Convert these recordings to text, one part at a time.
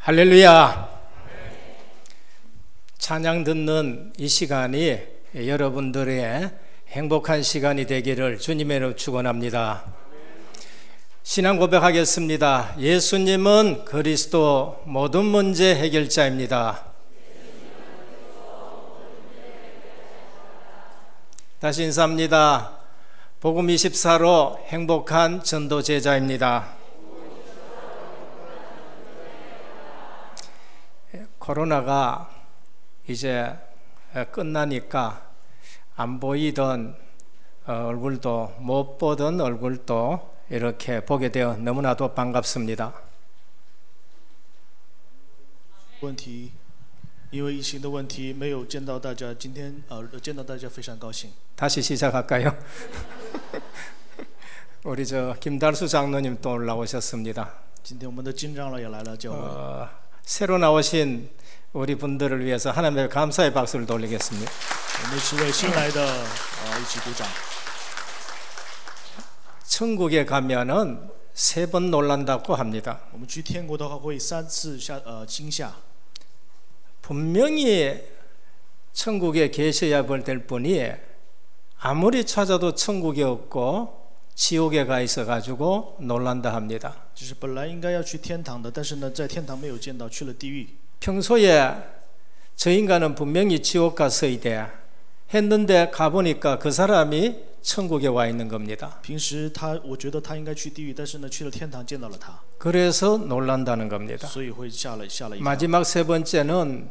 할렐루야. 찬양 듣는 이 시간이 여러분들의 행복한 시간이 되기를 주님의 이름으로 축원합니다. 신앙 고백하겠습니다. 예수님은 그리스도 모든 문제 해결자입니다. 다시 인사합니다. 복음 24로 행복한 전도 제자입니다. 코로나가 이제 끝나니까 안 보이던 얼굴도 못 보던 얼굴도 이렇게 보게 되어 너무나도 반갑습니다. 问题因为疫情的问题没有见到大家，今天见到大家非常高兴。 다시 시작할까요? 우리 김달수 장로님 또 올라오셨습니다. 今天我们的金长老也来了教会。 새로 나오신 우리 분들을 위해서 하나님의 감사의 박수를 돌리겠습니다. 我们是为新来的一起鼓掌。 천국에 가면은 3번 놀란다고 합니다. 我们去天国的话会3次惊吓。 분명히 천국에 계셔야 될 분이 아무리 찾아도 천국이 없고 지옥에 가 있어가지고 놀란다 합니다. 就是本来应该要去天堂的，但是呢，在天堂没有见到，去了地狱。 평소에 저 인간은 분명히 지옥 갔어야 돼 했는데 가보니까 그 사람이 천국에 와 있는 겁니다. 平时我觉得他应该去地狱，但是呢，去了天堂见到了他， 그래서 놀란다는 겁니다. 所以会吓了一跳。 마지막 3번째는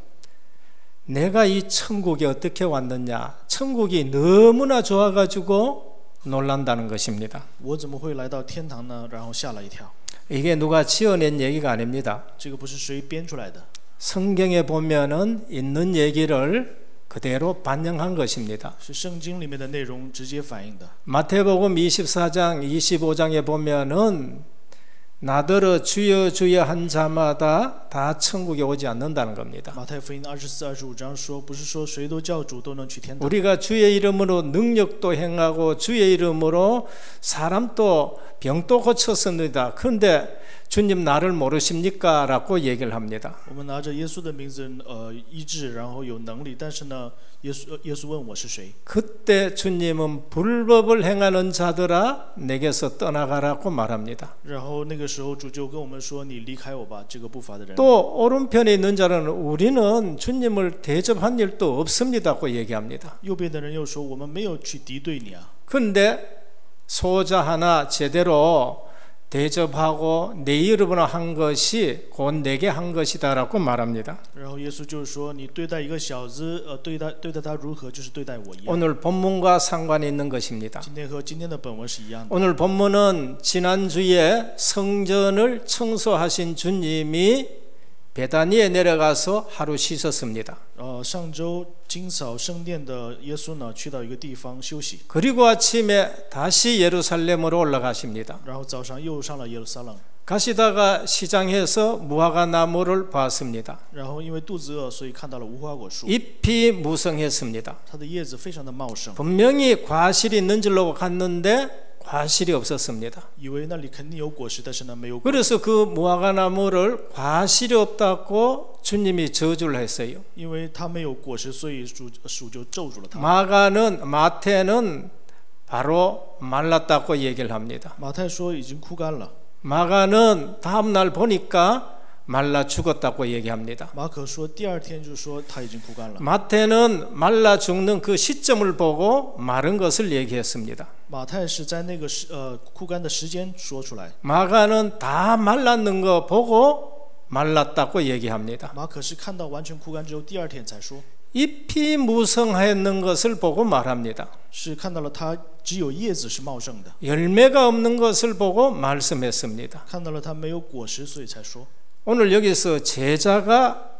내가 이 천국에 어떻게 왔느냐, 천국이 너무나 좋아가지고 놀란다는 것입니다. 我怎么会来到天堂呢？然后吓了一跳。 이게 누가 지어낸 얘기가 아닙니다. 这个不是谁编出来的。 성경에 보면은 있는 얘기를 그대로 반영한 것입니다. 是圣经里面的内容直接反映的。 마태복음 24장 25장에 보면은 나더러 주여 주여 한 자마다 다 천국에 오지 않는다는 겁니다. 马太福音24、25章说，不是说谁都叫主都能去天堂。 우리가 주의 이름으로 능력도 행하고 주의 이름으로 사람도 병도 고쳤습니다. 그런데 주님 나를 모르십니까? 라고 얘기를 합니다. 我们拿着耶稣的名字医治，然后有能力，但是呢，耶稣问我是谁？ 그때 주님은 불법을 행하는 자들아 내게서 떠나가라고 말합니다. 然后那个时候主就跟我们说：“你离开我吧，这个不法的人。” 또 오른편에 있는 자는 우리는 주님을 대접한 일도 없습니다고 얘기합니다. 右边的人又说：“我们没有去敌对你啊。” 그런데 소자 하나 제대로 대접하고 내 이름으로 한 것이 곧 내게 한 것이다라고 말합니다. 然后耶稣就是说：“你对待一个小子，对待他如何，就是对待我一样。” 오늘 본문과 상관이 있는 것입니다. 今天和今天的本文是一样的。 오늘 본문은 지난주에 성전을 청소하신 주님이 베다니에 내려가서 하루 쉬셨습니다. 上周清扫圣殿的耶稣呢，去到一个地方休息。 그리고 아침에 다시 예루살렘으로 올라가십니다. 然后早上又上了耶路撒冷。 가시다가 시장에서 무화과 나무를 봤습니다. 然后因为肚子饿，所以看到了无花果树。 잎이 무성했습니다. 它的叶子非常的茂盛。 분명히 과실이 있는 줄로 갔는데 과실이 없었습니다. 以为那里肯定有果实，但是呢没有果。 그래서 그 무화과 나무를 과실이 없다고 주님이 저주를 했어요. 因为它没有果实，所以主就咒诅了它。 마태는 바로 말랐다고 얘기를 합니다. 马太说已经枯干了。 마가는 다음 날 보니까 말라 죽었다고 얘기합니다. 马可说第二天就说它已经枯干了。 마태는 말라 죽는 그 시점을 보고 마른 것을 얘기했습니다. 马太是在那个枯干的时间说出来。 마가는 다 말랐는 거 보고 말랐다고 얘기합니다. 马可是看到完全枯干之后，第二天才说。 잎이 무성하였는 것을 보고 말합니다. 是看到了它只有叶子是茂盛的， 열매가 없는 것을 보고 말씀했습니다. 看到了它没有果实，所以才说。 오늘 여기서 제자가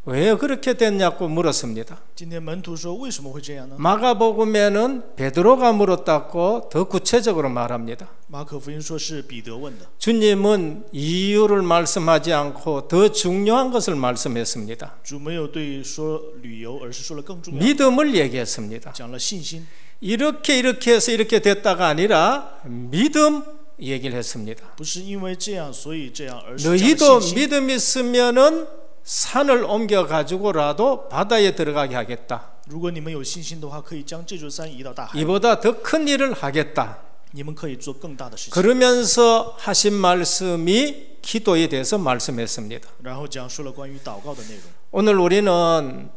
왜 그렇게 됐냐고 물었습니다. 今天门徒说为什么会这样呢？ 마가복음에는 베드로가 물었다고 더 구체적으로 말합니다. 马可福音说是彼得问的。 주님은 이유를 말씀하지 않고 더 중요한 것을 말씀했습니다. 主没有对说旅游，而是说了更重要的， 믿음을 얘기했습니다. 讲了信心。 이렇게 해서 이렇게 됐다가 아니라 믿음 얘기를 했습니다. 不是因为这样所以这样，而是这样的 너희도 信心。 믿음 있으면은 산을 옮겨 가지고라도 바다에 들어가게 하겠다. 如果你们有信心的话，可以将这座山移到大海， 이보다 더 큰 일을 하겠다. 你们可以做更大的事情。 그러면서 하신 말씀이 기도에 대해서 말씀했습니다. 然后讲述了关于祷告的内容。 오늘 우리는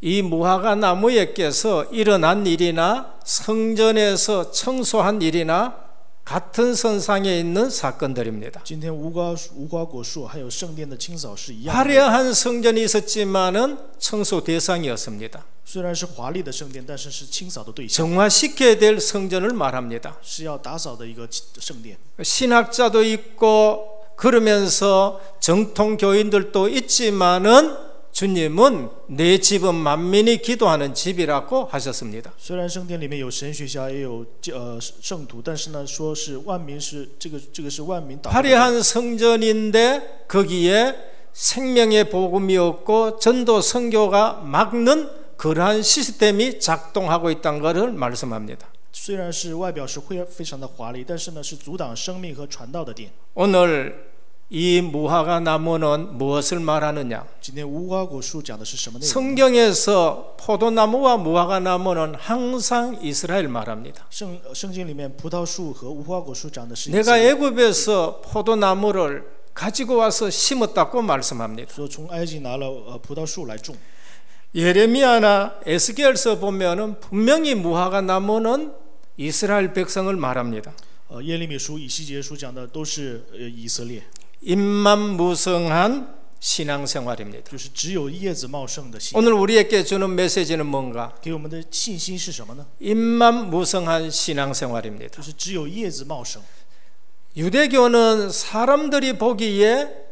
이 무화과 나무에 께서 일어난 일이나 성전에서 청소한 일이나 같은 선상에 있는 사건들입니다. 今天无花果树还有圣殿的清扫是一样的。 화려한 성전이 있었지만은 청소 대상이었습니다. 虽然是华丽的圣殿，但是是清扫的对象， 정화시켜야 될 성전을 말합니다. 是要打扫的一个圣殿。 신학자도 있고 그러면서 정통 교인들도 있지만은 주님은 내 집은 만민이 기도하는 집이라고 하셨습니다. 虽然圣殿里面有神学家，也有圣徒，但是呢，说是万民是这个是万民祷告的。 화려한 성전인데 거기에 생명의 복음이 없고 전도 선교가 막는 그러한 시스템이 작동하고 있다는 것을 말씀합니다. 虽然是外表是非常的华丽，但是呢，是阻挡生命和传道的殿。 오늘 이 무화과 나무는 무엇을 말하느냐? 今天无花果树讲的是什么内容？ 성경에서 포도나무와 무화과 나무는 항상 이스라엘 말합니다. 圣经里面葡萄树和无花果树讲的是 내가 애굽에서 포도나무를 가지고 와서 심었다고 말씀합니다. 说从埃及拿了葡萄树来种。 예레미야나 에스겔서 보면은 분명히 무화과 나무는 이스라엘 백성을 말합니다. 耶利米书、以西结书讲的都是以色列， 임만무성한 신앙생활입니다. 就是只有叶子茂盛的信。 오늘 우리에게 주는 메시지는 뭔가? 给我们的信心是什么呢？ 임만무성한 신앙생활입니다. 就是只有叶子茂盛。 유대교는 사람들이 보기에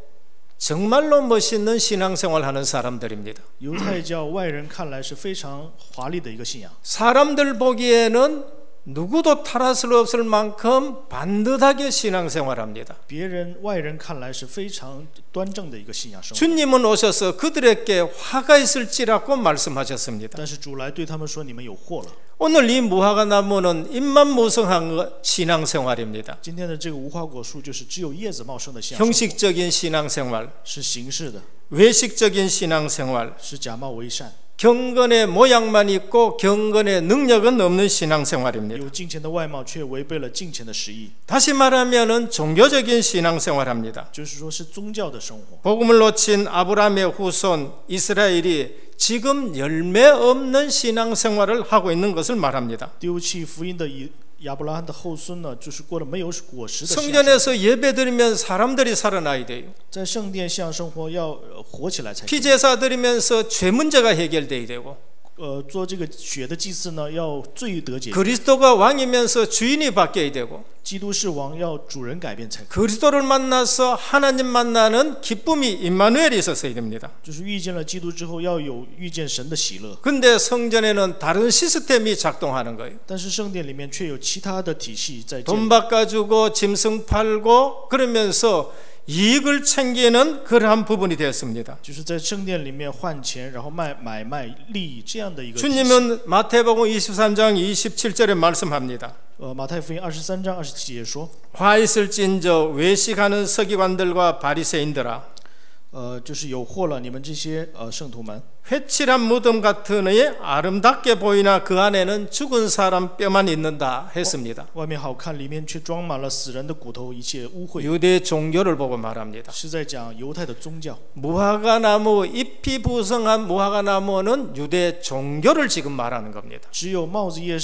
정말로 멋있는 신앙생활하는 사람들입니다. 犹太教外人看来是非常华丽的一个信仰， 사람들 보기에는 누구도 탈할 수 없을 만큼 반듯하게 신앙생활합니다. 别人外人看来是非常端正的一个信仰生活。 주님은 오셔서 그들에게 화가 있을지라고 말씀하셨습니다. 但是主来对他们说：“你们有祸了。” 오늘 이 무화과 나무는 임만무성한 신앙생활입니다. 今天的这个无花果树就是只有叶子茂盛的信仰生活， 형식적인 신앙생활, 是形式的， 외식적인 신앙생활, 是假冒为善， 경건의 모양만 있고 경건의 능력은 없는 신앙생활입니다. 有敬虔的外貌，却违背了敬虔的实意， 다시 말하면은 종교적인 신앙생활합니다. 就是说是宗教的生活。 복음을 놓친 아브라함의 후손 이스라엘이 지금 열매 없는 신앙생활을 하고 있는 것을 말합니다. 丢弃福音的亚伯拉罕的后孙呢，就是过了没有果实的信仰生活。 성전에서 예배드리면 사람들이 살아나야 돼요. 在圣殿信仰生活要活起来才可以。 피제사 드리면서 죄 문제가 해결돼야 되고 做这个血的祭祀呢，要罪得解决。 그리스도가 왕이면서 주인이 바뀌어야 되고 基督是王，要主人改变才可以。 그리스도를 만나서 하나님 만나는 기쁨이 임마누엘이 있었어야 됩니다. 就是遇见了基督之后，要有遇见神的喜乐。 근데 성전에는 다른 시스템이 작동하는 거예요. 但是圣殿里面却有其他的体系在建 돈 立， 바꿔주고 짐승 팔고 그러면서 이익을 챙기는 그러한 부분이 되었습니다. 就是在圣殿里面换钱，然后买卖利益这样的一个体系。 주님은 마태복음 23장 27절에 말씀합니다. 马太福音23章27节说， 화 있을진저 외식하는 서기관들과 바리새인들아 就是有祸了，你们这些圣徒们， 회칠한 무덤 같으니 아름답게 보이나 그 안에는 죽은 사람 뼈만 있는다 했습니다. 外面好看，里面却装满了死人的骨头，一切污秽。 유대 종교를 보고 말합니다. 是在讲犹太的宗教。 무화과 나무 잎이 부성한 무화과 나무는 유대 종교를 지금 말하는 겁니다. 只有帽子叶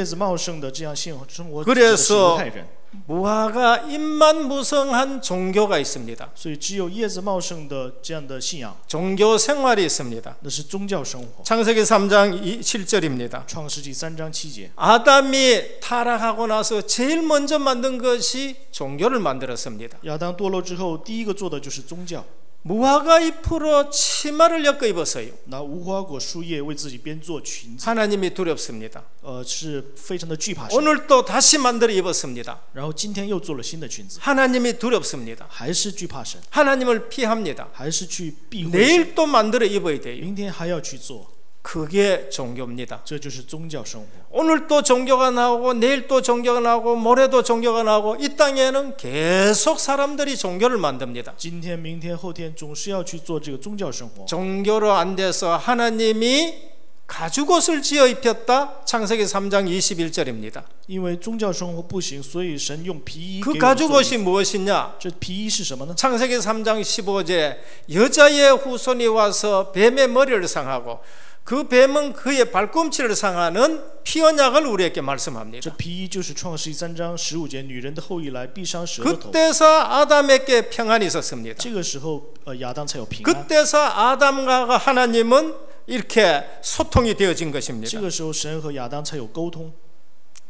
子茂盛的这样生活， 그래서 是犹太人。 무화과 잎만 무성한 종교가 있습니다. 所以只有叶子茂盛的这样的信仰， 종교 생활이 있습니다. 那是宗教生活。 창세기 3장 7절입니다. 创世纪3章7节， 아담이 타락하고 나서 제일 먼저 만든 것이 종교를 만들었습니다. 亚当堕落之后，第一个做的就是宗教， 무화과 잎으로 치마를 엮어 입었어요. 拿无花果树叶为自己编做裙子， 하나님이 두렵습니다. 是非常的惧怕神。 오늘 또 다시 만들어 입었습니다. 然后今天又做了新的裙子， 하나님이 두렵습니다. 还是惧怕神， 하나님을 피합니다. 还是去避讳神。 내일 또 만들어 입어야 돼요. 明天还要去做， 그게 종교입니다. 这就是宗教生活。 오늘 또 종교가 나오고 내일 또 종교가 나오고 모레도 종교가 나오고 이 땅에는 계속 사람들이 종교를 만듭니다. 今天、明天、后天总是要去做这个宗教生活。 종교로 안 돼서 하나님이 가죽옷을 지어 입혔다. 창세기 3장 21절입니다. 因为宗教生活不行，所以神用皮衣 그 给我们做衣 가죽옷이 服。 무엇이냐? 这皮衣是什么呢？ 창세기 3장 15절 여자의 후손이 와서 뱀의 머리를 상하고 그 뱀은 그의 발꿈치를 상하는 피 언약을 우리에게 这 말씀합니다. 皮衣就是创世记3章15节，女人的后裔来必伤蛇的头。 그때서 아담에게 평안이 있었습니다. 这个时候，亚当才有平安。 그때서 아담과 하나님은 이렇게 소통이 되어진 这 것입니다. 个时候，神和亚当才有沟通。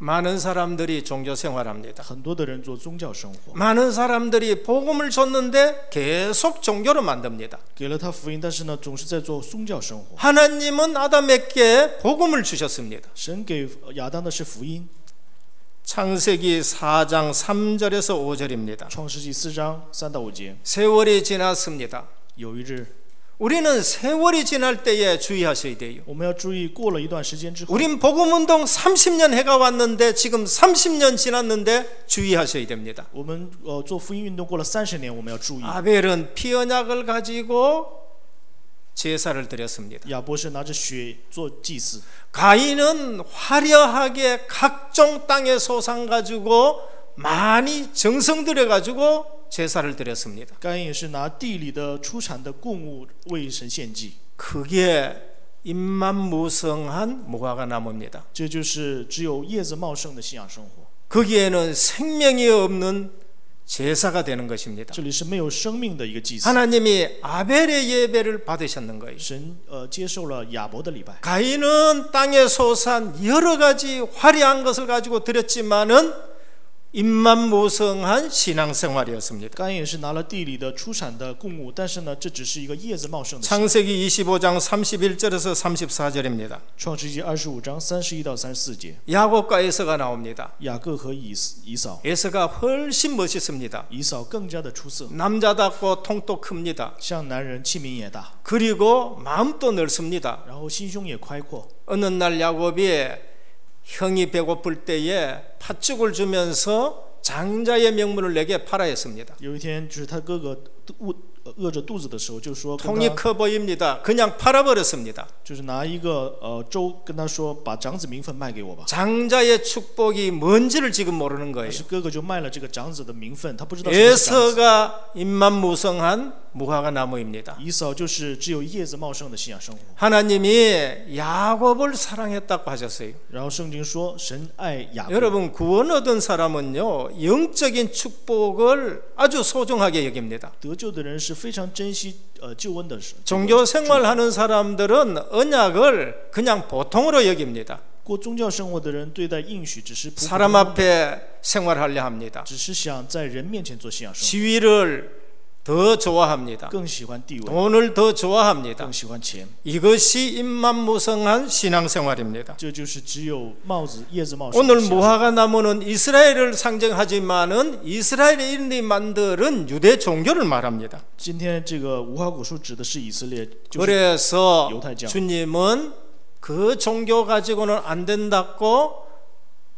많은 사람들이 종교 생활합니다. 很多的人做宗教生活， 많은 사람들이 복음을 줬는데 계속 종교로 만듭니다. 给了他福音，但是呢，总是在做宗教生活。 하나님은 아담에게 복음을 주셨습니다. 神给亚当的是福音。 창세기 4장 3절에서 5절입니다. 创世纪4章3到5节， 세월이 지났습니다. 有一日， 우리는 세월이 지날 때에 주의하셔야 돼요. 我们要注意，过了一段时间之后， 우린 복음운동 30년 해가 왔는데 지금 30년 지났는데 주의하셔야 됩니다. 我们做福音运动过了30年，我们要注意。 아벨은 피 언약을 가지고 제사를 드렸습니다. 亚伯是拿着血做祭祀， 가인은 화려하게 각종 땅의 소상 가지고 많이 정성 들여 가지고 제사를 드렸습니다. 该隐也是拿地里的出产的供物为神献祭， 그게 임만무성한 무화과 나무입니다. 这就是只有叶子茂盛的信仰生活。 거기에는 생명이 없는 제사가 되는 것입니다. 这里是没有生命的一个祭祀。 하나님이 아벨의 예배를 받으셨는 거예요. 神接受了亚伯的礼拜。 가인은 땅의 소산 여러 가지 화려한 것을 가지고 드렸지만은 임만무성한 신앙생활이었습니다. 该隐也是拿了地里的出产的供物，但是呢，这只是一个叶子茂盛的信仰。 창세기 25장 31절에서 34절입니다. 创世纪25章31到34节， 야곱과 에서가 나옵니다. 雅各和以扫， 에서가 훨씬 멋있습니다. 以扫更加的出色， 남자답고 통도 큽니다. 像男人，器皿也大， 그리고 마음도 넓습니다. 然后心胸也开阔。 어느 날 야곱이 형이 배고플 때에 팥죽을 주면서 장자의 명분을 내게 팔아 했습니다. 有一天，就是他哥哥饿着肚子的时候，就说跟 통이 他 커 보입니다. 그냥 팔아버렸습니다. 就是拿一个粥跟他说，把长子名分卖给我吧。 장자의 축복이 뭔지를 지금 모르는 但 거예요. 是哥哥就卖了这个长子的名分，他不知道什么是长子。 에서가 임만무성한 무화과 나무입니다. 以扫就是只有叶子茂盛的信仰生活。 하나님이 야곱을 사랑했다고 하셨어요. 然后圣经说，神爱雅各。 여러분 구원 얻은 사람은요 영적인 축복을 아주 소중하게 여깁니다. 得救的人是非常珍惜救恩的。 종교 생활하는 사람들은 언약을 그냥 보통으로 여깁니다. 过宗教生活的人对待应许只是普普 사람 通通， 앞에 생활하려 합니다. 只是想在人面前做信仰生 지위를 더 좋아합니다. 活，更喜欢地位， 돈을 더 좋아합니다. 更喜欢钱。 이것이 임만무성한 신앙생활입니다. 这就是只有帽子叶子茂盛的 오늘 信仰生活。 무화과 나무는 이스라엘을 상징하지만은 이스라엘인이 만드는 유대 종교를 말합니다. 今天这个无花果树指的是以色列，就是 그래서猶太教. 주님은 그 종교 가지고는 안 된다고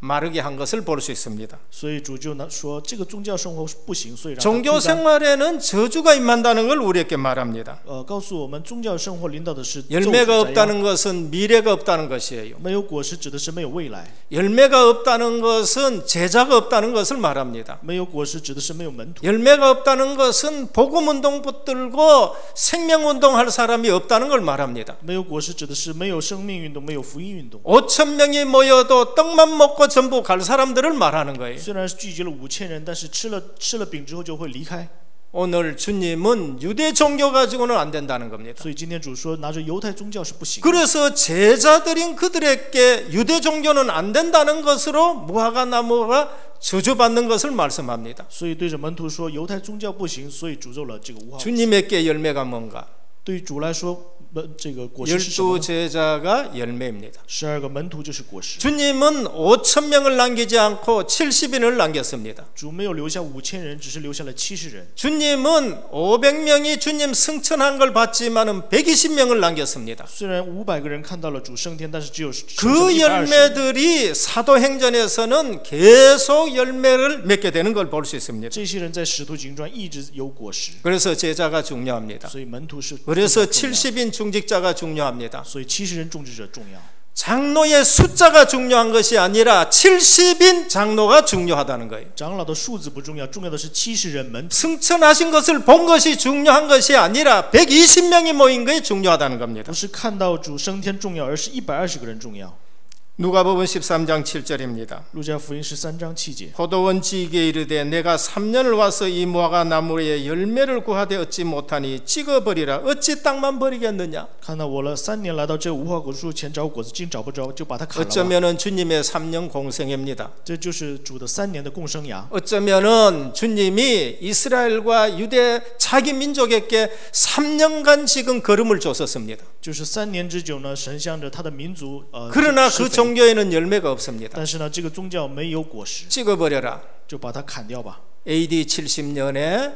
마르게 한 것을 볼 수 있습니다. 所以主就说这个宗教生活不行，所以让他 종교 推翻 생활에는 저주가 임한다는 걸 우리에게 말합니다. 告诉我们宗教生活领导的是咒 열매가 诅， 없다는 것은 미래가 없다는 것이에요. 没有果实指的是没有未来， 열매가 없다는 것은 제자가 없다는 것을 말합니다. 没有果实指的是没有门徒， 열매가 없다는 것은 복음운동 붙들고 생명운동 할 사람이 없다는 걸 말합니다. 没有果实指的是没有生命运动，没有福音运动。 5,000명이 모여도 떡만 먹고 전부 갈 사람들을 말하는 거예요. 虽然是聚集了5000人，但是吃了饼之后就会离开。 오늘 주님은 유대 종교 가지고는 안 된다는 겁니다. 所以今天主说拿着犹太宗教是不行的。 그래서 제자들인 그들에게 유대 종교는 안 된다는 것으로 무화과 나무가 저주받는 것을 말씀합니다. 所以对着门徒说犹太宗教不行，所以诅咒了这个无花果。 주님에게 열매가 뭔가? 对于主来说，这个果实是什么呢？ 12제자가 열매입니다. 12个门徒就是果实。 주님은 5,000명을 남기지 않고 70인을 남겼습니다. 主没有留下5000人，只是留下了70人。 주님은 500명이 주님 승천한 걸 봤지만은 120명을 남겼습니다. 虽然500个人看到了主升天，但是只有 그 열매들이 사도행전에서는 계속 열매를 맺게 되는 걸 볼 수 있습니다. 这些人在使徒行传一直有果实， 그래서 제자가 중요합니다. 所以门徒是 그래서 70인 중직자가 중요합니다. 所以70人种植者重要。 장로의 숫자가 중요한 것이 아니라 70인 장로가 중요하다는 거예요. 长老的数字不重要，重要的是70人门徒。 승천하신 것을 본 것이 중요한 것이 아니라 120명이 모인 것이 중요하다는 겁니다. 不是看到主升天重要，而是120个人重要。 누가복음 13장 7절입니다. 路加福音13章7节。 포도원 지기에 이르되 내가 3년을 와서 이 무화과 나무에 열매를 구하되 얻지 못하니 찍어버리라. 어찌 땅만 버리겠느냐. 看到我了3年来到这无花果树前找果子，竟找不着，就把它砍了吧。 어쩌면은 주님의 3년 공생입니다. 这就是主的3年的共生涯。 어쩌면은 주님이 이스라엘과 유대 자기 민족에게 3년간 지금 걸음을 줬었습니다. 就是3年之久呢，神向着他的民族그러나 그 종교에는 열매가 없습니다. 但是呢，这个宗教没有果实， 찍어버려라. 就把它砍掉吧。 AD 70년에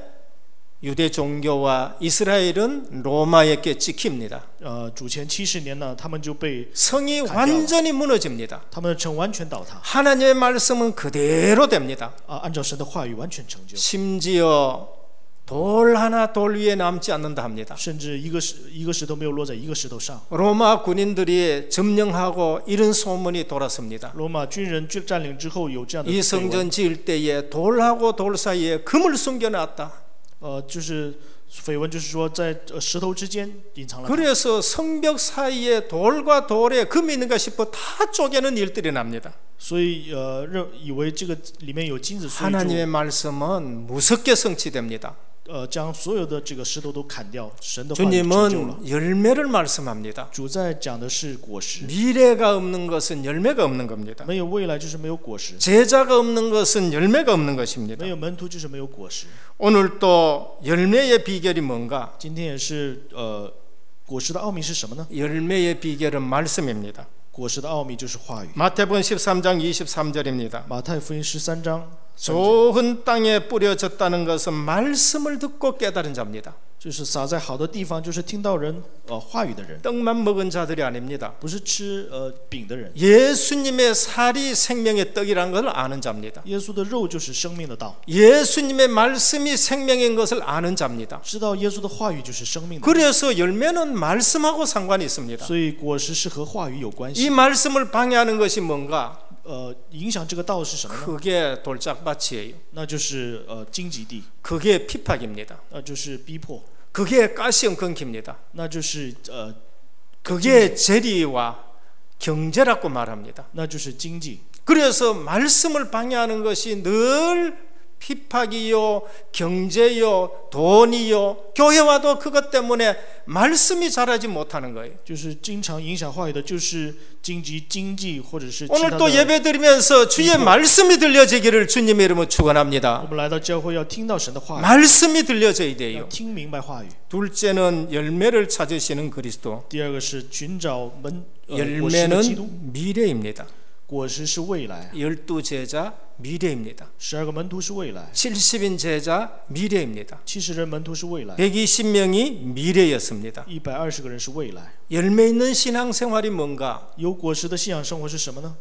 유대 종교와 이스라엘은 로마에게 찍힙니다. 主前70年呢，他们就被 성이 완전히 무너집니다. 他们的城完全倒塌。 하나님의 말씀은 그대로 됩니다. 按照神的话语完全成就。 심지어 돌 하나 돌 위에 남지 않는다 합니다. 甚至一个石头没有落在一个石头上。 로마 군인들이 점령하고 이런 소문이 돌았습니다. 罗马军人占领之后有这样的 이 성전 지을 때에 돌하고 돌 사이에 금을 숨겨놨다. 就是绯闻，就是说在石头之间隐藏了。 그래서 성벽 사이에 돌과 돌에 금이 있는가 싶어 다 쪼개는 일들이 납니다. 所以以为这个里面有金子，所以 하나님의 말씀은 무섭게 성취됩니다. 将所有的这个石头都砍掉，神的话语成就了。 주님은 열매를 말씀합니다. 主在讲的是果实， 미래가 없는 것은 열매가 없는 겁니다. 没有未来就是没有果实， 제자가 없는 것은 열매가 없는 것입니다. 没有门徒就是没有果实。 오늘 또 열매의 비결이 뭔가? 今天也是果实的奥秘是什么呢？ 열매의 비결은 말씀입니다. 果实的奥秘就是话语。 마태복음 13장 23절입니다. 马太福音13章3节， 좋은 땅에 뿌려졌다는 것은 말씀을 듣고 깨달은 자입니다. 就是撒在好的地方，就是听到人话语的人， 떡만 먹은 자들이 아닙니다. 不是吃饼的人。 예수님의 살이 생명의 떡이라는 것을 아는 자입니다. 耶稣的肉就是生命的道， 예수님의 말씀이 생명인 것을 아는 자입니다. 知道耶稣的话语就是生命的。 그래서 열매는 말씀하고 상관이 있습니다. 所以果实是和话语有关 이 系。 말씀을 방해하는 것이 뭔가? 影响这个道是什么呢？ 그게 돌짝밭이에요. 那就是荆棘地， 그게 피팍입니다. 就是逼迫， 그게 가시형건기입니다. 那就是그게 재리와 경제라고 말합니다. 那就是经济。 그래서 말씀을 방해하는 것이 늘 피팍이요, 경제요, 돈이요, 교회와도 그것 때문에 말씀이 자라지 못하는 거예요. 就是经常影响话语的，就是经济或者是其他 오늘 的。 또 예배 드리면서 주의 말씀이 들려지기를 주님의 이름으로 我 축원합니다. 们来到教会要听到神的话语， 말씀이 들려져야 要 돼요. 听明白话语。 둘째는 열매를 찾으시는 그리스도. 第二个是寻找果实的基督， 열매는 미래입니다. 果实是未来。 12제자 미래입니다. 12个门徒是未来， 70인 제자 미래입니다. 70人门徒是未来， 120명이 미래였습니다. 120个人是未来。 열매 있는 신앙생활이 뭔가? 有果实的信仰生活是什么呢？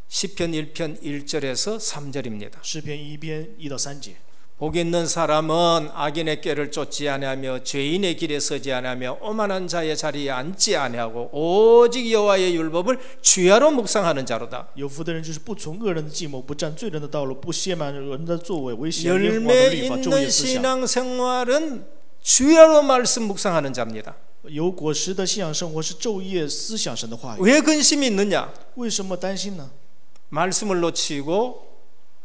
시편 1편 1절에서 3절입니다. 诗篇1篇1到3节。 복 있는 사람은 악인의 꾀를 쫓지 아니하며 죄인의 길에 서지 아니하며 오만한 자의 자리에 앉지 아니하고 오직 여호와의 율법을 주야로 묵상하는 자로다. 有福的人就是不从恶人的计谋，不占罪人的道路，不亵慢人的作为，为耶和华的 열매 律法昼夜 있는 思想。 신앙생활은 주야로 말씀 묵상하는 자입니다. 有果实的信仰生活是昼夜思想神的话语。 왜 근심이 있느냐? 为什么担心呢？ 말씀을 놓치고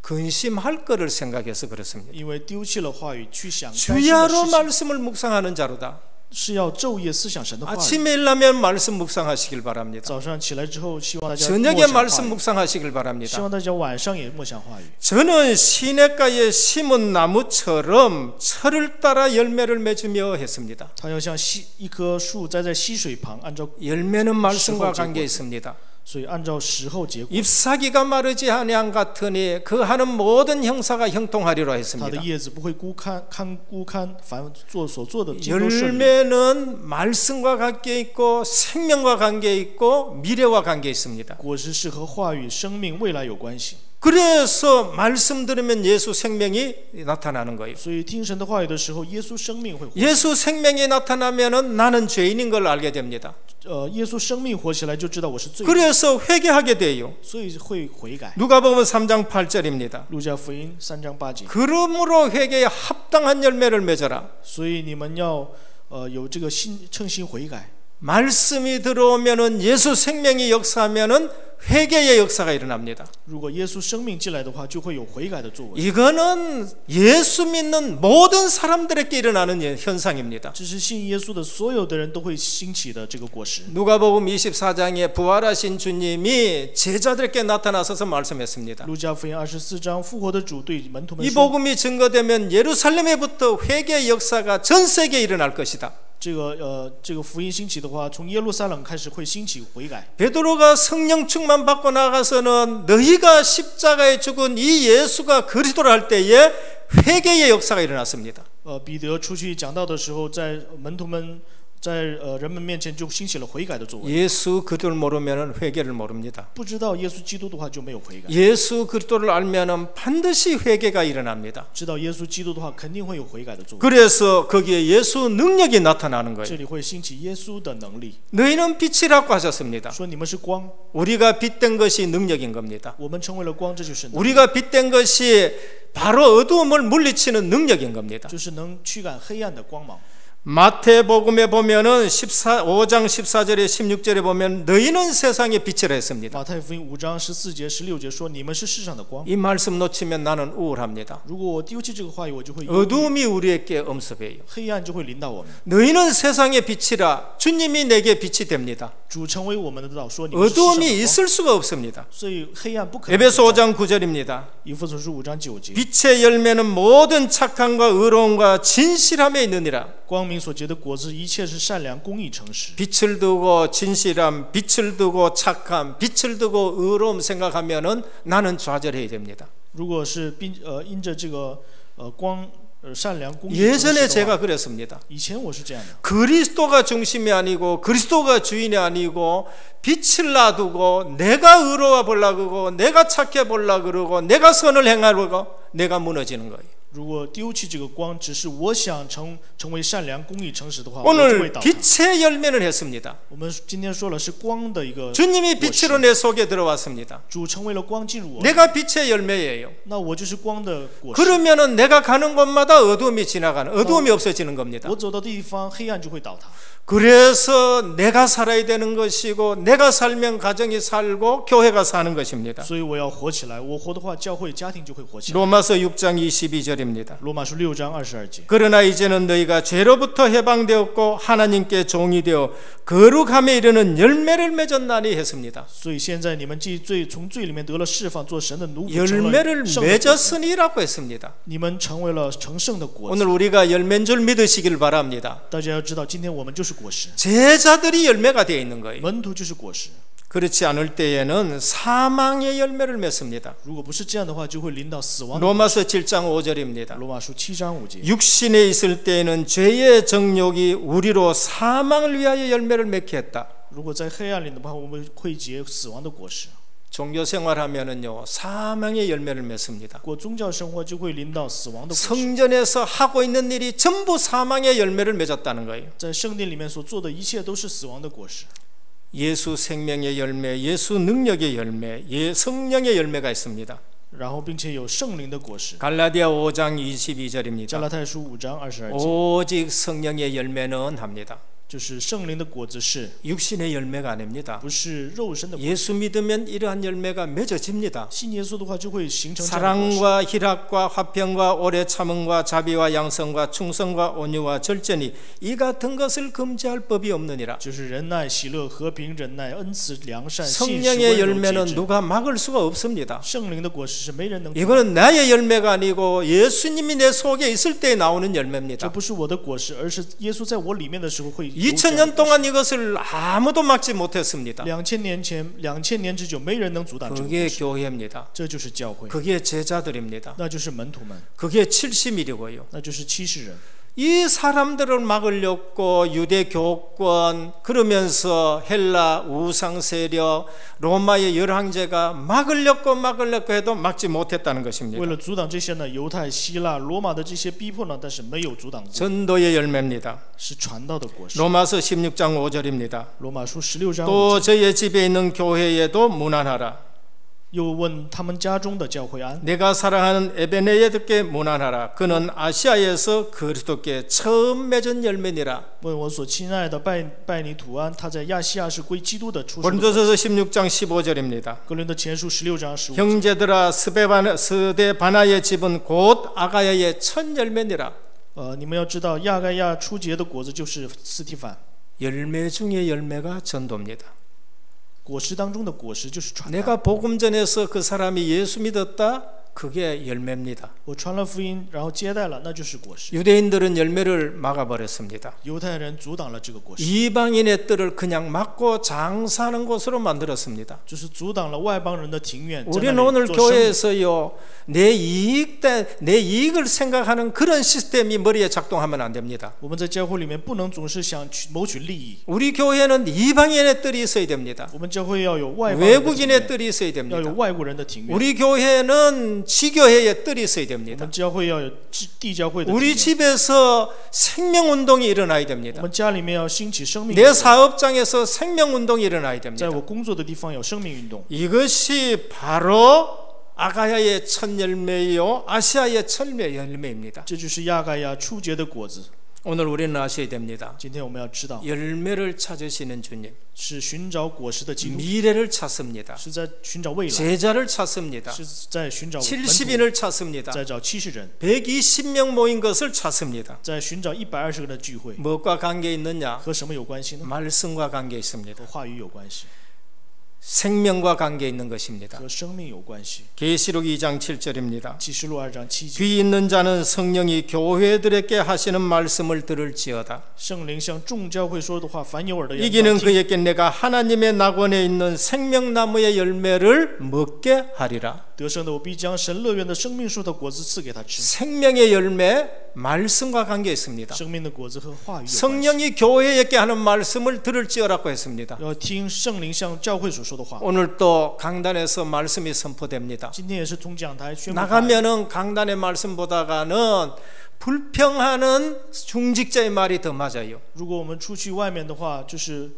근심할 거를 생각해서 그렇습니다. 因为丢弃了话语，去想担心的 주야로 事情。 말씀을 묵상하는 자로다. 是要昼夜思想神的话语。 아침에 일어나면 말씀 묵상하시길 바랍니다. 早上起来之后，希望大家 저녁에 默想 말씀 话语， 묵상하시길 希 바랍니다. 望大家晚上也默想话语。 저는 시냇가에 심은 나무처럼 철을 따라 열매를 맺으며 했습니다. 他要像一棵树栽在溪水旁，按照 열매는 말씀과 관계 있습니다. 所以按照时候结果。 잎사귀가 마르지 아니한 같으니 그 하는 모든 형사가 형통하리라 它的 했습니다. 叶子不会枯干，凡所做的尽都顺利。 열매는 말씀과 관계 있고 생명과 관계 있고 미래와 관계 있습니다. 果实是和话语、生命、未来有关系。 그래서 말씀 들으면 예수 생명이 나타나는 거예요. 所以听神的话语的时候，耶稣生命会活。 예수 생명이 나타나면은 나는 죄인인 걸 알게 됩니다. 耶稣生命活起来就知道我是罪人， 그래서 회개하게 돼요. 所以会悔改。 누가복음 3장 8절입니다. 路加福音3章8节。 그러므로 회개에 합당한 열매를 맺어라. 所以你们要有这个诚心悔改。 말씀이 들어오면은 예수 생명이 역사하면은 회개의 역사가 일어납니다. 如果耶稣生命进来的话，就会有悔改的作为。 이거는 예수 믿는 모든 사람들에게 일어나는 현상입니다. 这是信耶稣的所有的人都会兴起的这个果实。 누가복음 24장에 부활하신 주님이 제자들에게 나타나셔서 말씀했습니다. 路加福音24章，复活的主对门徒们 이 说 복음이 증거되면 예루살렘에부터 회개의 역사가 전 세계에 일어날 것이다. 这个福音兴起的话，从耶路撒冷开始会兴起悔改。 베드로가 성령 충만 받고 나가서는 너희가 십자가에 죽은 이 예수가 그리스도라 할 때에 회개의 역사가 일어났습니다. 彼得出去讲道的时候，在门徒们在人们面前就兴起了悔改的作为。 예수 그리스도를 모르면 회개를 모릅니다. 不知道耶稣基督的话就没有悔改， 예수 그리스도를 알면 반드시 회개가 일어납니다. 知道耶稣基督的话肯定会有悔改的作为。 그래서 거기에 예수 능력이 나타나는 这 거예요. 里会兴起耶稣的能力， 너희는 빛이라고 하셨습니다. 说你们是光， 우리가 빛된 것이 능력인 겁니다. 我们成为了光，这就是能力， 우리가 빛된 것이 바로 어두움을 물리치는 능력인 겁니다. 就是能驱赶黑暗的光芒。 마태복음에 보면은 5장 14절에 16절에 보면 너희는 세상의 빛이라 했습니다. 马太福音5章14节、16节说：“你们是世上的光。 이 말씀 놓치면 나는 우울합니다. 如果我丢弃这个话语，我就会忧虑， 어두움이 우리에게 엄습해요. 黑暗就会临到我们。 너희는 세상의 빛이라 주님이 내게 빛이 됩니다. 主成为我们的道，说你们是世上的 어두움이 光， 있을 수가 없습니다. 所以黑暗不可能 에베소 存在。 5장 9절입니다. 以弗所书5章9节， 빛의 열매는 모든 착함과 의로움과 진실함에 있느니라. 光明所结的果子，一切是善良、公义、诚实。 빛을 두고 진실함, 빛을 두고 착함, 빛을 두고 의로움 생각하면은 나는 좌절해야 됩니다. 如果是因着这个光善良、公义、诚实 예전에 的 제가 话， 그랬습니다. 以前我是这样的。 그리스도가 중심이 아니고 그리스도가 주인이 아니고 빛을 놔두고 내가 의로워 보려고 그러고 내가 착해 보려고 그러고 내가 선을 행하려고 내가 무너지는 거예요. 如果丢弃这个光，只是我想成为善良、公义、诚实的话，我就会 오늘 倒塌。 빛의 열매를 했습니다. 我们今天说了是光的一个， 주님이 빛으로 내 속에 들어왔습니다. 主成为了光进入我， 내가 빛의 열매예요. 那我就是光的果实。 그러면은 내가 가는 곳마다 어두움이 지나가는 어두움이 없어지는 겁니다. 我走到地方，黑暗就会倒塌。 그래서 내가 살아야 되는 것이고 내가 살면 가정이 살고 교회가 사는 것입니다. 所以我要活起来，我活的话，教会、家庭就会活起来。 로마서 6장 22절입니다. 罗马书6章22节。 그러나 이제는 너희가 죄로부터 해방되었고 하나님께 종이 되어 거룩함에 이르는 열매를 맺었나니 했습니다. 所以现在你们既从罪里面得了释放，做神的奴仆，成了 열매를 圣的果子， 맺었으니라고 했습니다. 你们成为了成圣的果子。 오늘 우리가 열매인 줄 믿으시길 바랍니다. 大家要知道，今天我们就是果实， 제자들이 열매가 되어 있는 거예요. 门徒就是果实。 그렇지 않을 때에는 사망의 열매를 맺습니다. 如果不是这样的话，就会临到死亡的。 로마서 7장 5절입니다. 罗马书7章5节。 육신에 있을 때에는 죄의 정욕이 우리로 사망을 위하여 열매를 맺게 했다. 如果在黑暗里的话，我们会结死亡的果实。 종교 생활하면은요 사망의 열매를 맺습니다. 过宗教生活就会临到死亡的果实。 성전에서 하고 있는 일이 전부 사망의 열매를 맺었다는 거예요. 在圣殿里面所做的一切都是死亡的果实。 예수 생명의 열매, 예수 능력의 열매, 성령의 열매가 있습니다. 然后并且有圣灵的果实。 갈라디아 5장 加 22절입니다. 拉太书5章22节， 오직 성령의 열매는 합니다. 就是圣灵的果子是 육신의 열매가 아닙니다. 不是肉身的果子？ 예수 믿으면 이러한 열매가 맺어집니다. 信耶稣的话就会形成这样的果实。 사랑과 희락과 화평과 오래 참음과 자비와 양성과 충성과 온유와 절제니 이 같은 것을 금지할 법이 없느니라. 就是仁爱、喜乐、和平、忍耐、恩慈、良善、信实、 성령의 温柔、 열매는 节制。 누가 막을 수가 없습니다. 圣灵的果实是没人能阻挡。 이거는 나의 열매가 아니고 예수님이 내 속에 있을 때 나오는 这 열매입니다. 不是我的果实，而是耶稣在我里面的时候会有这样的 2000년 동안 이것을 아무도 막지 못했습니다. 2000年前，2000年之久，没人能阻挡这个 그게 果实。 교회입니다. 这就是教会， 그게 제자들입니다. 那就是门徒们， 그게 70일이고요. 那就是70人。 이 사람들을 막으려고 유대 교권 그러면서 헬라 우상 세력 로마의 열왕제가 막으려고 해도 막지 못했다는 为 것입니다. 了阻挡这些呢，犹太、希腊、罗马的这些逼迫呢，但是没有阻挡过， 전도의 열매입니다. 是传道的果实。 로마서 16장 5절입니다. 罗马书16章5 또 节 저의 집에 있는 교회에도 문안하라. 又问他们家中的教会安。 내가 사랑하는 에베네에드께 문안하라. 그는 아시아에서 그리스도께 처음 맺은 열매니라. 问我所亲爱的拜尼土安，他在亚细亚是归基督的出生的果子。 고린도서서 16장 15절입니다. 哥林多前书16章15节。 형제들아 스데바나의 집은 곧 아가야의 첫 열매니라. 你们要知道，亚该亚初结的果子就是斯提凡， 열매 중에 열매가 전도입니다. 果实当中的果实就是传道。 내가 복음 전해서 그 사람이 예수 믿었다. 그게 열매입니다. 我传了福音，然后接待了，那就是果实。 유대인들은 열매를 막아버렸습니다. 犹太人阻挡了这个果实， 이방인의 뜰을 그냥 막고 장사하는 곳으로 만들었습니다. 就是阻挡了外邦人的庭院。在 우리는 那 오늘 里做生意。 교회에서요 내 이익을 생각하는 그런 시스템이 머리에 작동하면 안 됩니다. 我们在教会里面不能总是想谋取利益， 우리 교회는 이방인의 뜰이 있어야 됩니다. 我们教会要有外邦人的庭 외국인의 院， 뜰이 있어야 要有 됩니다. 外国人的庭院。 우리 교회는 지교회의 뜰이 있어야 我 됩니다. 们教会要有地教会的庭 우리 院。 집에서 생명운동이 일어나야 我 됩니다. 们家里面要兴起生命运 내 动， 사업장에서 생명운동이 일어나야 在 됩니다. 我工作的地方有生命运动。 이것이 바로 아가야의 첫 열매요 아시아의 첫 열매입니다. 这就是亚该亚初结的果子。 오늘 우리는 아셔야 됩니다. 今天我们要知道， 열매를 찾으시는 주님, 是寻找果实的基督， 미래를 찾습니다. 是在寻找未来， 제자를 찾습니다. 是在寻找门徒， 70인을 찾습니다. 在找70人， 120명 모인 것을 찾습니다. 在寻找120个人的聚会， 무엇과 관계 있느냐? 和什么有关系呢？ 말씀과 관계 있습니다. 和话语有关系， 생명과 관계 있는 것입니다. 和生命有关系。 계시록 2장 7절입니다. 启示录2章7节， 귀 있는 자는 성령이 교회들에게 하시는 말씀을 들을지어다. 圣灵向众教会说的话，凡有耳的人 이기는 要听。 그에게 내가 하나님의 낙원에 있는 생명나무의 열매를 먹게 하리라. 得胜的我必将神乐园的生命树的果子赐给他吃。 생명의 열매, 말씀과 관계 있습니다. 生命的果子和话语有关系。 성령이 교회에게 하는 말씀을 들을지어라고 했습니다. 要听圣灵向教会所说的话。 오늘 또 강단에서 말씀이 선포됩니다. 今天也是从讲台宣布话语。 나가면은 강단의 말씀보다가는 불평하는 중직자의 말이 더 맞아요. 如果我们出去外面的话，就是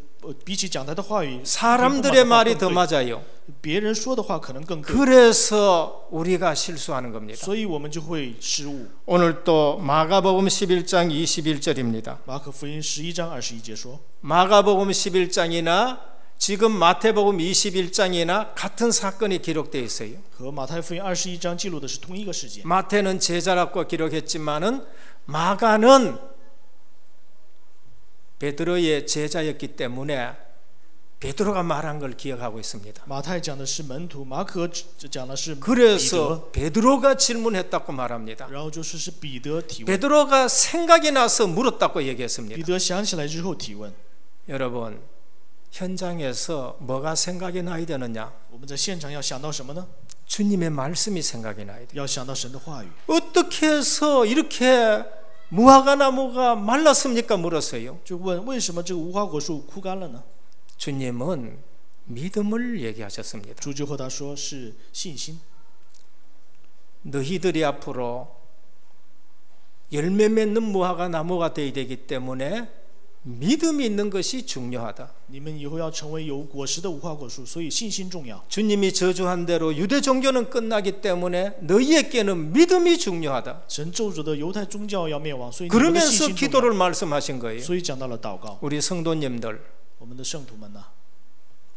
比起讲台的话语， 사람들의 말이 더 更对 맞아요. 别人说的话可能更对， 그래서 우리가 실수하는 겁니다. 所以我们就会失误。 오늘 또 마가복음 11장 21절입니다. 马可福音11章21节说， 마가복음 11장이나 지금 마태복음 21장이나 같은 사건이 기록되어 있어요. 和马太福音21章记录的是同一个事件。 마태는 제자라고 기록했지만은 마가는 베드로의 제자였기 때문에 베드로가 말한 걸 기억하고 있습니다. 马太讲的是门徒，马可讲的是彼得， 그래서 베드로가 질문했다고 말합니다. 然后就是彼得提问， 베드로가 생각이 나서 물었다고 彼 얘기했습니다. 得想起来之后提问。 여러분, 현장에서 뭐가 생각이 나야 되느냐? 我们在现场要想到什么呢？ 주님의 말씀이 생각이 나야 돼요. 要想到神的话语。 어떻게 해서 이렇게 무화과 나무가 말랐습니까? 물었어요. 就问为什么这个无花果树枯干了呢？ 주님은 믿음을 얘기하셨습니다. 主就和他说是信心。 너희들이 앞으로 열매 맺는 무화과 나무가 되어야 되기 때문에 믿음이 있는 것이 중요하다. 你们以后要成为有果实的无花果树，所以信心重要。 주님이 저주한 대로 유대 종교는 끝나기 때문에 너희에게는 믿음이 중요하다. 神咒诅的犹太宗教要灭亡，所以你们的信 그러면서 心重要。 기도를 말씀하신 거예요. 所以讲到了祷告， 우리 성도님들 我们的圣徒们呢，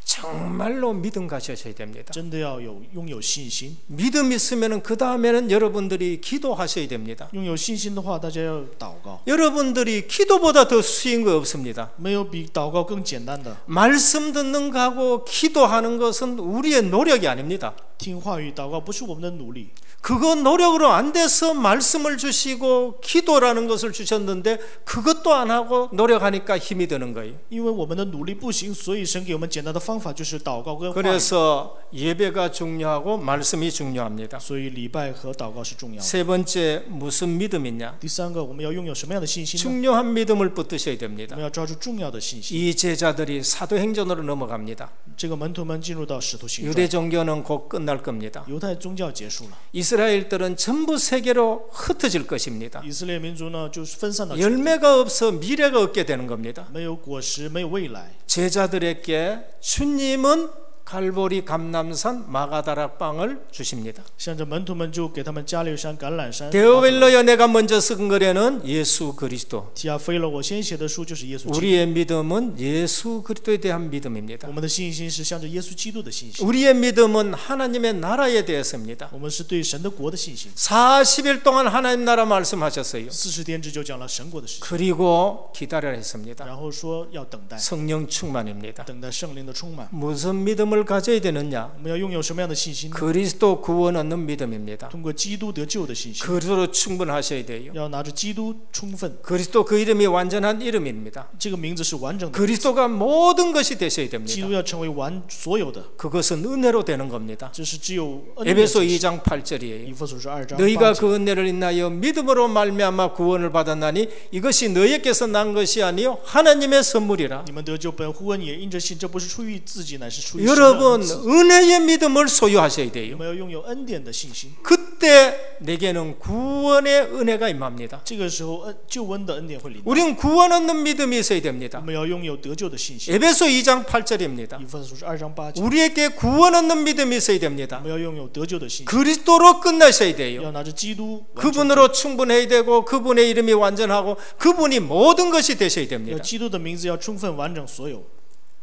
정말로 믿음 가셔야 됩니다. 真的要拥有信心。 믿음 있으면 그 다음에는 여러분들이 기도하셔야 됩니다. 拥有信心的话，大家要祷告。 여러분들이 기도보다 더 쉬운 거 없습니다. 没有比祷告更简单的。 말씀 듣는 거하고 기도하는 것은 우리의 노력이 아닙니다. 听话语祷告不是我们的努力， 그거 노력으로 안 돼서 말씀을 주시고 기도라는 것을 주셨는데 그것도 안 하고 노력하니까 힘이 드는 거예요. 因为我们的努力不行，所以神给我们简单的方法就是祷告跟话语。 그래서 예배가 중요하고 말씀이 중요합니다. 所以礼拜和祷告是重要的。 세 번째 무슨 믿음이냐? 第三个，我们要拥有什么样的信心呢？ 중요한 믿음을 붙드셔야 我 됩니다. 们要抓住重要的信心。 이 제자들이 사도행전으로 넘어갑니다. 这个门徒们进入到使徒行传， 유대 종교는 곧 끝날 겁니다. 犹太宗教结束了， 이스라엘들은 전부 세계로 흩어질 것입니다. 以色列民族呢就是分散到全地， 열매가 없어 미래가 없게 되는 겁니다. 没有果实，没有未来。 제자들에게 주님은 갈보리 감람산 마가다락방을 주십니다. 向着门徒们就给他们加略山、橄榄山。 데오벨로여 내가 먼저 쓴 거에는 예수 그리스도. 提亚菲了，我先写的书就是耶稣基督。 우리의 믿음은 예수 그리스도에 대한 믿음입니다. 我们的信心是向着耶稣基督的信心， 우리의 믿음은 하나님의 나라에 대해서입니다. 我们是对神的国的信心。 40일 동안 하나님 나라 말씀하셨어요. 40天之久讲了神国的事情， 그리고 기다려야 했습니다. 然后说要等待， 성령 충만입니다. 等待圣灵的充满。 무슨 믿음을 가져야 되느냐? 我们要拥有什么样的信心呢？ 그리스도 구원 얻는 믿음입니다. 通过基督得救的信心， 그리스도로 충분하셔야 돼요. 要拿着基督充分。 그리스도 그 이름이 완전한 이름입니다. 这个名字是完整的， 그리스도가 모든 것이 되셔야 基 됩니다. 督要成为所有的， 그것은 은혜로 되는 겁니다. 这是只有恩典的 에베소 事情。 2장 8절이에요. 以弗所书2章 너희가 8 그 节， 은혜를 인하여 믿음으로 말미암아 구원을 받았나니 이것이 너희에게서 난 것이 아니요 하나님의 선물이라. 你们得救本乎恩也，因着信，这不是出于自己，乃是出于神的 여러분 恩赐。 은혜의 믿음을 소유하셔야 我 돼요. 们要拥有恩典的信心， 그때 내게는 구원의 은혜가 임합니다. 这个时候救恩的恩典会临到。 우린 구원 얻는 믿음이 있어야 我 됩니다. 们要拥有得救的信心。 에베소 2장 8절입니다. 以弗所书2章8节， 우리에게 구원 얻는 믿음이 있어야 我 됩니다. 们要拥有得救的信心， 그리스도로 끝나셔야 돼요. 要拿着基督完成， 그분으로 충분해야 되고 그분의 이름이 완전하고 그분이 모든 것이 되셔야 要 됩니다. 基督的名字要充分完整所有，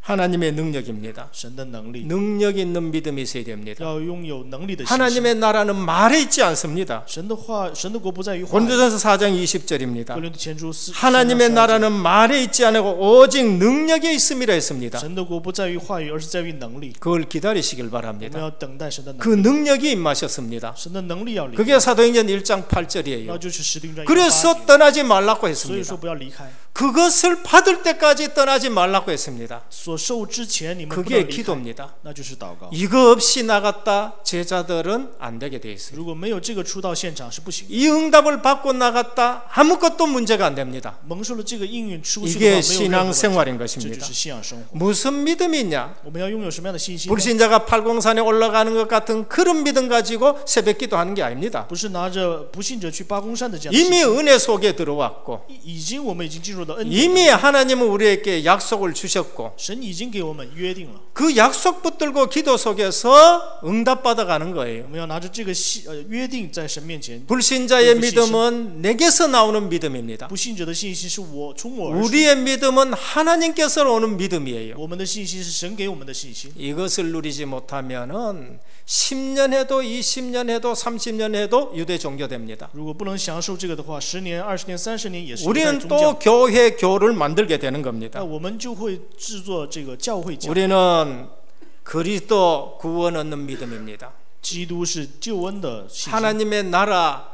하나님의 능력입니다. 神的能力， 능력 있는 믿음이 있어야 됩니다. 要拥有能力的信心。 하나님의 나라는 말에 있지 않습니다. 神的话，神的国不在于话语。 고린도전서 4장 20절입니다. 哥林多前书4 하나님의 4 나라는 말에 있지 않고 오직 능력에 있음이라 했습니다. 神的国不在于话语，而是在于能力。 그걸 기다리시길 我们 바랍니다. 要等待神的能 그 力， 능력이 임하셨습니다. 神的能力要临， 그게 사도행전 1장 然 8절이에요. 后就是使徒行传1章 그래서 8节。 떠나지 말라고 所以说 했습니다. 不要离开， 그것을 받을 때까지 떠나지 말라고 했습니다. 所受之前你们不能 그게 离开， 기도입니다. 那就是祷告。 이거 없이 나갔다 제자들은 안 되게 돼 있어요. 如果没有这个出道现场是不行的， 이 응답을 받고 나갔다 아무것도 문제가 안 됩니다. 蒙受了这个应允出去的 이게 话，没有任何 신앙생활인 问题，这就 것입니다. 是信仰生活。 무슨 믿음이 있냐? 我们要拥有什么样的信心呢？ 불신자가 팔공산에 올라가는 것 같은 그런 믿음 가지고 새벽기도 하는 게 아닙니다. 不是拿着不信者去八公山的这样的信 이미 心， 은혜 속에 들어왔고 我们已经进入到恩典， 이미 하나님은 우리에게 약속을 주셨고 神已经给我们约定了， 그 약속 붙들고 기도 속에서 응답받아 가는 我 거예요. 们要拿着这个约定在神面前。 불신자의 믿음은 내게서 나오는 믿음입니다. 不信者的信心是从我而出， 우리의 믿음은 하나님께서 오는 믿음이에요. 我们的信心是神给我们的信心。 이것을 누리지 못하면은 10년 해도 20년 해도 30년 해도 유대 종교 됩니다. 如果不能享受这个的话，10年、20年、30年也是犹太 우리는 宗 또 教。 교회 교를 만들게 되는 那 겁니다. 我们就会制作这个教会教。 우리는 그리스도 구원 얻는 믿음입니다. 基督是救恩的信心， 하나님의 나라,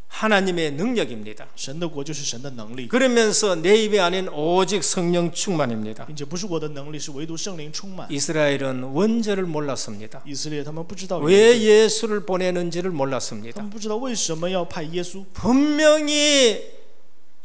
하나님의 능력입니다. 神的国就是神的能力， 그러면서 내 입이 아닌 오직 성령 충만입니다. 并且不是我的能力，是唯独圣灵充满。 이스라엘은 원죄를 몰랐습니다. 以色列他们不知道 왜 예수를 보내는지를 他 몰랐습니다. 们不知道为什么要派耶稣。 분명히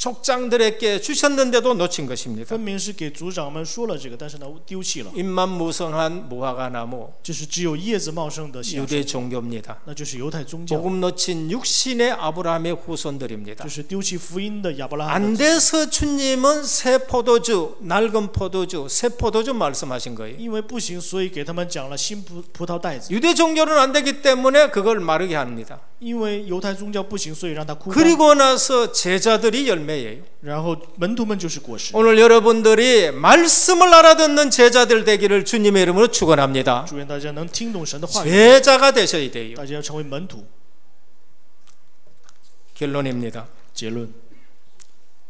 족장들에게 주셨는데도 놓친 것입니다. 分明是给族长们说了这个，但是呢丢弃了。 잎만 무성한 무화과나무 就是只有叶子茂盛的信仰生 유대 活， 종교입니다. 那就是犹太宗教， 복음 놓친 육신의 아브라함의 후손들입니다. 就是丢弃福音的亚伯拉罕 안 的子孙。 돼서 주님은 새 포도주, 낡은 포도주, 새 포도주 말씀하신 거예요. 因为不行，所以给他们讲了新葡萄袋子。 유대 종교는 안 되기 때문에 그걸 마르게 합니다. 因为犹太宗教不行，所以让它枯干。 그리고 나서 제자들이 열매예요. 然后门徒们就是果实。 오늘 여러분들이 말씀을 알아듣는 제자들 되기를 주님의 이름으로 축원합니다. 祝愿大家能听懂神的话语， 제자가 되셔야 돼요. 大家要成为门徒。 결론입니다. 结论，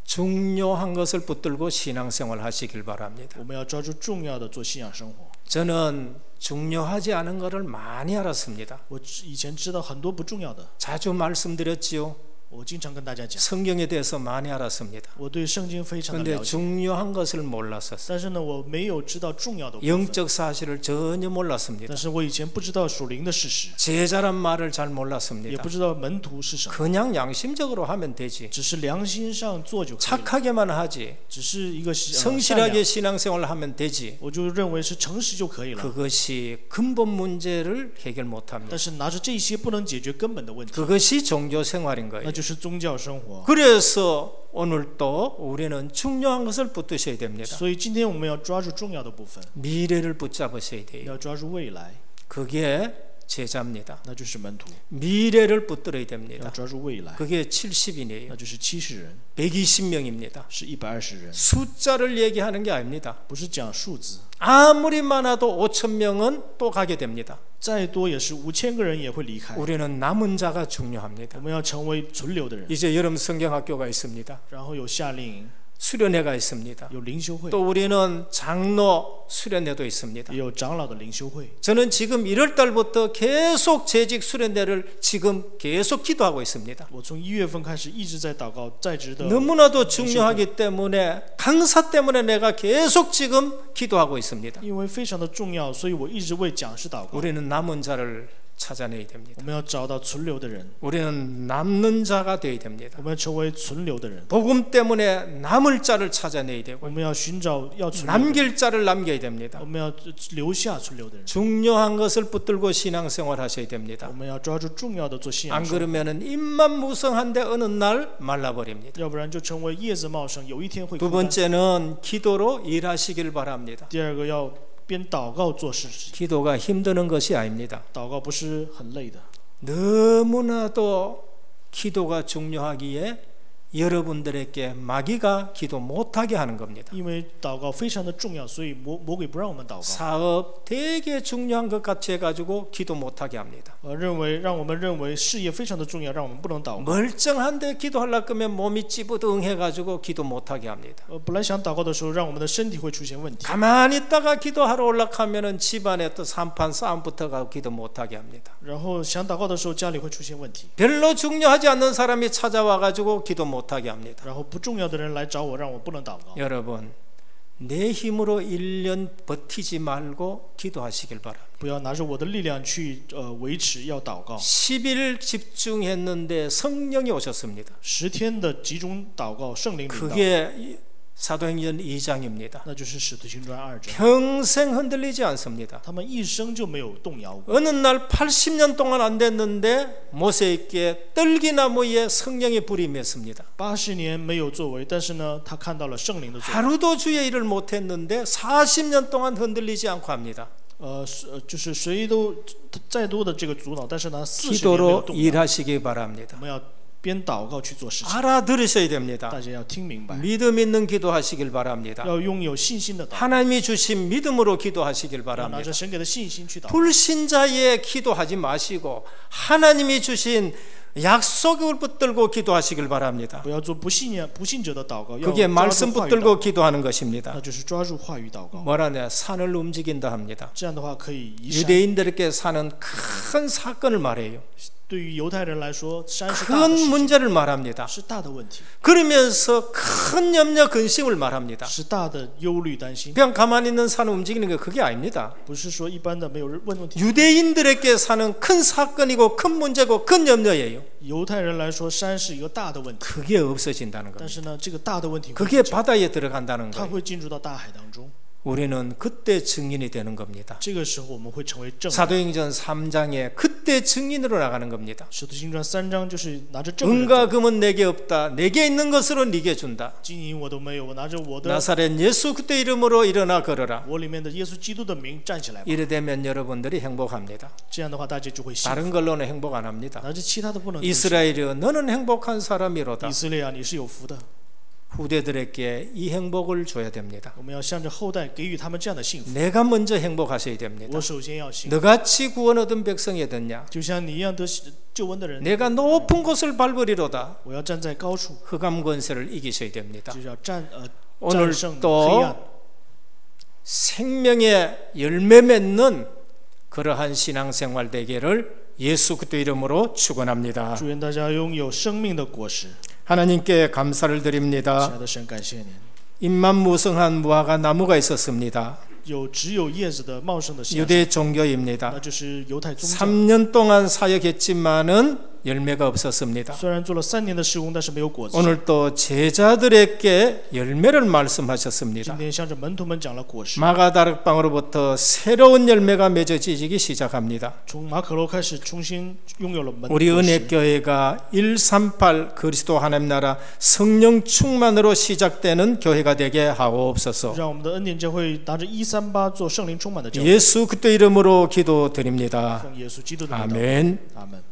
중요한 것을 붙들고 신앙생활 하시길 바랍니다. 我们要抓住重要的做信仰生活。 저는 중요하지 않은 것을 많이 알았습니다. 我以前知道很多不重要的， 자주 말씀드렸지요. 我经常跟大家讲， 성경에 대해서 많이 알았습니다. 我对圣经非常的 그런데 了解， 중요한 것을 몰랐었어요. 但是呢，我没有知道重要的部分。 영적 사실을 전혀 몰랐습니다. 但是我以前不知道属灵的事实， 제자란 말을 잘 也 몰랐습니다. 不知道门徒是什么， 그냥 양심적으로 하면 되지. 只是良心上做就可以了， 착하게만 하지. 只是一个善 성실하게 良， 신앙생활을 하면 되지. 我就认为是诚实就可以了。 그것이 근본 문제를 해결 못합니다. 但是拿着这些不能解决根本的问题， 그것이 종교 생활인 那 거예요. 就是宗教生活。 그래서 오늘도 우리는 중요한 것을 붙드셔야 됩니다. 所以今天我们要抓住重要的部分， 미래를 붙잡으셔야 돼요. 要抓住未来， 그게 제자입니다. 那就是门徒， 미래를 붙들어야 要 됩니다. 抓住未来， 그게 70인이에요. 那就是70人， 120명입니다. 是120人， 숫자를 얘기하는 게 아닙니다. 不是讲数字， 아무리 많아도 5,000명은 또 가게 됩니다. 再多也是5000个人也会离开。 우리는 남은 자가 중요합니다. 我们要成为存留的人， 이제 여름 성경학교가 있습니다. 然后有夏令营， 수련회가 있습니다. 有灵修会， 또 우리는 장로 수련회도 있습니다. 也有长老的灵修会。 저는 지금 1월 달부터 계속 재직 수련회를 지금 계속 기도하고 있습니다. 我从1月份开始一直在祷告在职的， 너무나도 중요하기 때문에 강사 때문에 내가 계속 지금 기도하고 있습니다. 因为非常的重要，所以我一直为讲师祷告。 우리는 남은 자를 찾아내야 됩니다. 我们要找到存留的人， 우리는 남는 자가 되어야 됩니다. 我们要成为存留的人， 복음 때문에 남을 자를 찾아내야 되고 我们要寻找要存留的人， 남길 자를 남겨야 됩니다. 我们要留下存留的人， 중요한 것을 붙들고 신앙생활 하셔야 됩니다. 我们要抓住重要的做信 안 仰生活， 그러면은 잎만 무성한데 어느 날 말라버립니다. 要不然就成为叶子茂盛，有一天会 두 枯干。 번째는 기도로 일하시길 바랍니다. 第二个要边祷告做事情， 기도가 힘드는 것이 아닙니다. 祷告不是很累的， 너무나도 기도가 중요하기에 여러분들에게 마귀가 기도 못하게 하는 겁니다. 因为祷告非常的重要，所以魔鬼不让我们祷告。 사업 되게 중요한 것 같이 해가지고 기도 못하게 합니다. 让我们认为事业非常的重要，让我们不能祷告。 멀쩡한데 기도하려고 하면 몸이 찌부둥해가지고 기도 못하게 합니다. 本来想祷告的时候，让我们的身体会出现问题。 가만히 있다가 기도하러 올라가면은 집안에 또 산판 싸움 붙어가고 기도 못하게 합니다. 然后想祷告的时候，家里会出现问题。 별로 중요하지 않는 사람이 찾아와가지고 기도 못하게 합니다. 然后不重要的人来找我，让我不能祷告。 여러분, 내 힘으로 1년 버티지 말고 기도하시길 바랍니다. 不要拿着我的力量去维持，要祷告。 10일 집중했는데 성령이 오셨습니다. 10天的集中祷告，圣灵领导， 그게 사도행전 2장입니다. 那就是使徒行传2章。 평생 흔들리지 않습니다. 他们一生就没有动摇过。 어느 날 80년 동안 안 됐는데 모세에게 떨기나무에 성령의 불이 맺습니다. 80年没有作为，但是呢，他看到了圣灵的作为。 하루도 주의 일을 못했는데 40년 동안 흔들리지 않고 합니다. 就是谁都再多的这个阻挠，但是呢，40年没有 기도로 动摇。 일하시기 바랍니다. 我们要边祷告去做事情， 알아들으셔야 됩니다. 大家要听明白， 믿음 있는 기도하시길 바랍니다. 要拥有信心的祷告， 하나님이 주신 믿음으로 기도하시길 要拿 바랍니다. 着神给的信心去祷告。 불신자의 기도하지 마시고 하나님이 주신 약속을 붙들고 기도하시길 바랍니다. 不要做不信者的祷告，要 그게 抓 말씀 住话语祷 붙들고 告， 기도하는 것입니다. 那就是抓住话语祷告。 뭐라냐? 산을 움직인다 합니다. 这样的话可以移山。 유대인들에게 사는 큰 사건을 말해요. 对于犹太人来说，山是大的 큰 事情， 문제를 말합니다. 是大的问题， 그러면서 큰 염려 근심을 말합니다. 是大的忧虑担心， 그냥 가만히 있는 산을 움직이는 게 그게 아닙니다. 不是说一般的没有问题。 유대인들에게 사는 큰 사건이고 큰 문제고 큰 염려예요. 문제예요. 犹太人来说，山是一个大的问题， 그게 없어진다는 但 겁니다. 是呢，这个大的问题会 그게 바다에 들어간다는 它 거예요. 会进入到大海当中。 우리는 그때 증인이 되는 겁니다. 这个时候我们会成为证人。 사도행전 3장에 그때 증인으로 나가는 겁니다. 使徒行传3章就是拿着证人， 은과 금은 내게 없다. 내게 있는 것으로 네게 준다. 金银我都没有，我拿着我的 나사렛 예수 그때 이름으로 일어나 걸어라. 我里面的耶稣基督的名站起来吧。 이래되면 여러분들이 행복합니다. 这样的话，大家就会幸福。 다른 걸로는 행복 안 합니다. 那这其他的不能。 이스라엘이여 너는 행복한 사람이로다. 以色列啊，你是有福的。 후대들에게 이 행복을 줘야 됩니다. 我们要向着后代给予他们这样的幸福。 내가 먼저 행복하셔야 됩니다. 我首先要幸福， 너같이 구원 얻은 백성이 됐냐? 就像你一样得救恩的人。 내가 높은 곳을 밟으리로다. 我要站在高处， 흑암 권세를 이기셔야 됩니다. 就是要战 오늘 胜黑 또 暗。 생명의 열매 맺는 그러한 신앙생활 되기를 예수 그리스도 이름으로 축원합니다. 祝愿大家拥有生命的果实。 하나님께 감사를 亲 드립니다. 爱的神，感谢您。 잎만 무성한 무화과 나무가 있었습니다. 只有叶子的茂盛的夏， 유대 종교입니다. 那就是犹太宗教。 3년 동안 사역했지만은 열매가 없었습니다. 虽然做了3年的事工，但是没有果子。 오늘 또 제자들에게 열매를 말씀하셨습니다. 今天向着门徒们讲了果实。 마가다락방으로부터 새로운 열매가 맺어지기 시작합니다. 从马可楼开始，重新拥有了门徒 우리 果实。 은혜교회가 138 그리스도 하나님 나라 성령 충만으로 시작되는 교회가 되게 하옵소서. 让我们的恩典教会拿着138做圣灵充满的教会。 예수 그리스도 이름으로 기도드립니다. 奉耶稣基督的名祷告。 아멘. 아멘。